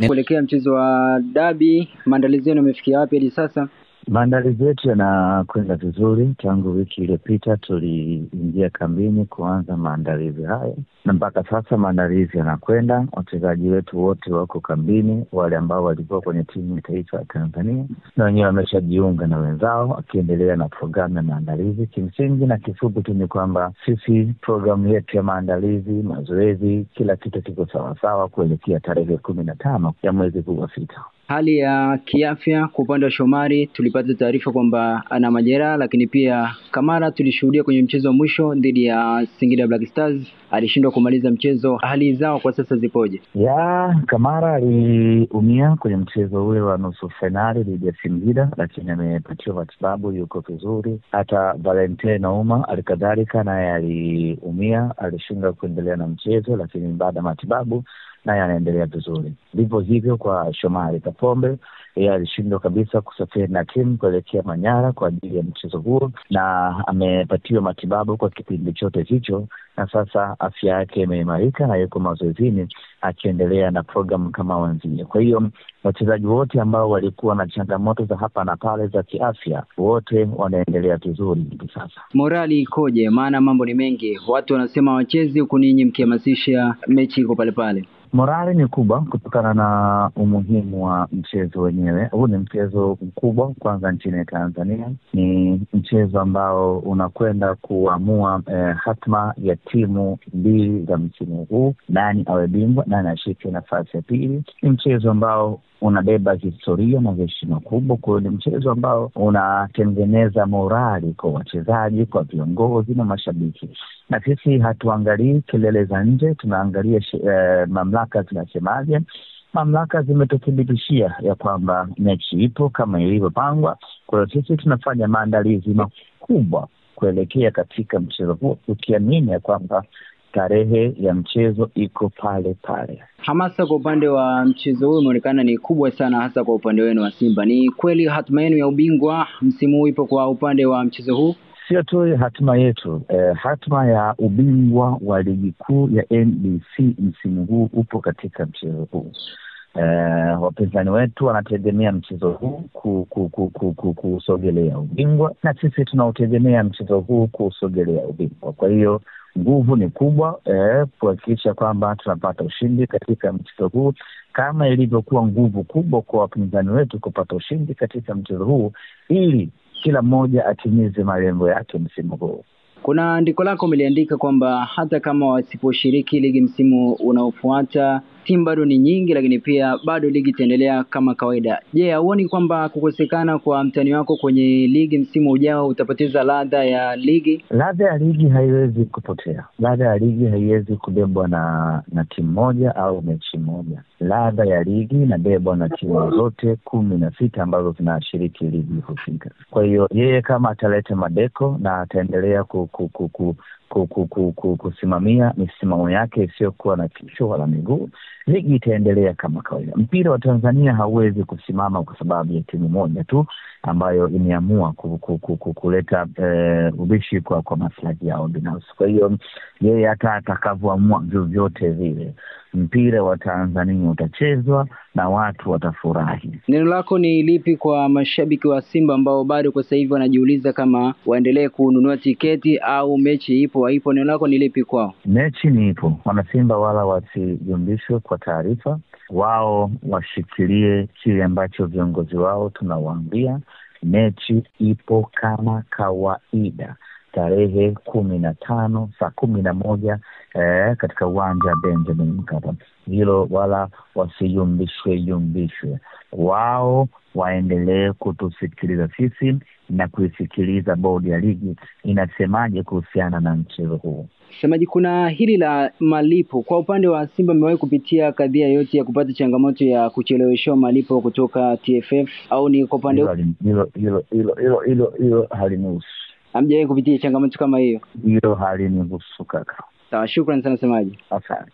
Kuelekea mchezo wa dabi, maandalizi yenu yamefikia wapi hadi sasa? Maandalizi yetu yanakwenda vizuri. Tangu wiki iliyopita tuliingia kambini kuanza maandalizi hayo, na mpaka sasa maandalizi yanakwenda. Wachezaji wetu wote wako kambini, wale ambao walikuwa kwenye timu ya taifa ya Tanzania na wenyewe wameshajiunga na wenzao wakiendelea na programu ya maandalizi. Kimsingi na kifupi tu ni kwamba sisi programu yetu ya maandalizi, mazoezi, kila kitu kiko sawa sawa kuelekea tarehe 15 ya mwezi huu wa sita. Hali ya kiafya kwa upande wa Shomari, tulipata taarifa kwamba ana majeraha, lakini pia Kamara tulishuhudia kwenye mchezo wa mwisho dhidi ya Singida Black Stars alishindwa kumaliza mchezo. Hali zao kwa sasa zipoje? Kamara aliumia kwenye mchezo ule wa nusu finali dhidi ya Singida, lakini amepatiwa matibabu, yuko vizuri. Hata Valentine Nauma alikadhalika naye aliumia, alishindwa kuendelea na mchezo, lakini baada ya matibabu naye anaendelea vizuri. Vivyo hivyo kwa Shomari Kapombe, yeye alishindwa kabisa kusafiri na timu kuelekea Manyara kwa ajili ya mchezo huo, na amepatiwa matibabu kwa kipindi chote hicho, na sasa afya yake imeimarika na yuko mazoezini akiendelea na programu kama wenzie. Kwa hiyo wachezaji wote ambao walikuwa na changamoto za hapa na pale za kiafya, wote wanaendelea vizuri hivi sasa. Morali ikoje? Maana mambo ni mengi, watu wanasema wachezi, huku ninyi mkihamasisha mechi iko pale pale. Morali ni kubwa kutokana na umuhimu wa mchezo wenyewe. Huu ni mchezo mkubwa kwanza nchini Tanzania. Ni mchezo ambao unakwenda kuamua hatma ya timu mbili za msimu huu, nani awe bingwa, nani ashike nafasi ya pili. Ni mchezo ambao unabeba historia na heshima kubwa. Kwa hiyo ni mchezo ambao unatengeneza morali kwa wachezaji, kwa viongozi na mashabiki. Na sisi hatuangalii kelele za nje, tunaangalia mamlaka zinasemaje. Mamlaka zimetuthibitishia ya kwamba mechi ipo kama ilivyopangwa. Kwa hiyo sisi tunafanya maandalizi makubwa kuelekea katika mchezo huo, tukiamini ya kwamba tarehe ya mchezo iko pale pale. Hamasa kwa upande wa mchezo huu umeonekana ni kubwa sana, hasa kwa upande wenu wa Simba. Ni kweli hatima yenu ya ubingwa msimu huu ipo kwa upande wa mchezo huu? Sio tu hatima yetu, hatima ya ubingwa wa ligi kuu ya NBC msimu huu upo katika mchezo huu. Wapinzani wetu wanategemea mchezo huu kusogelea ubingwa, na sisi tunautegemea mchezo huu kusogelea ubingwa. Kwa hiyo nguvu ni kubwa kuhakikisha kwamba tunapata ushindi katika mchezo huu, kama ilivyokuwa nguvu kubwa kwa wapinzani wetu kupata ushindi katika mchezo huu, ili kila mmoja atimize malengo yake msimu huu. Kuna andiko lako umeliandika kwamba hata kama wasiposhiriki ligi msimu unaofuata, timu bado ni nyingi, lakini pia bado ligi itaendelea kama kawaida. Je, hauoni kwamba kukosekana kwa mtani wako kwenye ligi msimu ujao utapoteza ladha ya ligi? Ladha ya ligi haiwezi kupotea. Ladha ya ligi haiwezi kubebwa na timu moja au mechi moja. Ladha ya ligi inabebwa na timu zote 16 ambazo zinashiriki ligi husika. Kwa hiyo yeye kama ataleta madeko na ataendelea kusimamia misimamo yake isiyokuwa na kichwa wala miguu, ligi itaendelea kama kawaida. Mpira wa Tanzania hauwezi kusimama kwa sababu ya timu moja tu ambayo imeamua kuleta ubishi kwa maslahi yao binafsi. Kwa hiyo yeye hata atakavyoamua vyovyote vile, mpira wa Tanzania utachezwa na watu watafurahi. Neno lako ni lipi kwa mashabiki wa Simba ambao bado kwa sasa hivi wanajiuliza kama waendelee kununua tiketi au mechi ipo haipo? Neno lako ni lipi kwao? Mechi ni ipo. Wanasimba wala wasijumbishwe kwa taarifa. Wao washikilie kile ambacho viongozi wao tunawaambia. Mechi ipo kama kawaida tarehe 15 saa 11 katika uwanja Benjamin Mkapa. Hilo wala wasiyumbishwe. Wao waendelee kutusikiliza sisi na kuisikiliza bodi ya ligi inasemaje kuhusiana na mchezo huu. Semaji, kuna hili la malipo. Kwa upande wa Simba mmewahi kupitia kadhia yote ya kupata changamoto ya kucheleweshwa malipo kutoka TFF, au ni kwa upande hilo halinihusu? Hamjawahi kupitia changamoto kama hiyo? Hilo halinihusu kaka. Sawa, shukrani sana Semaji. Asante.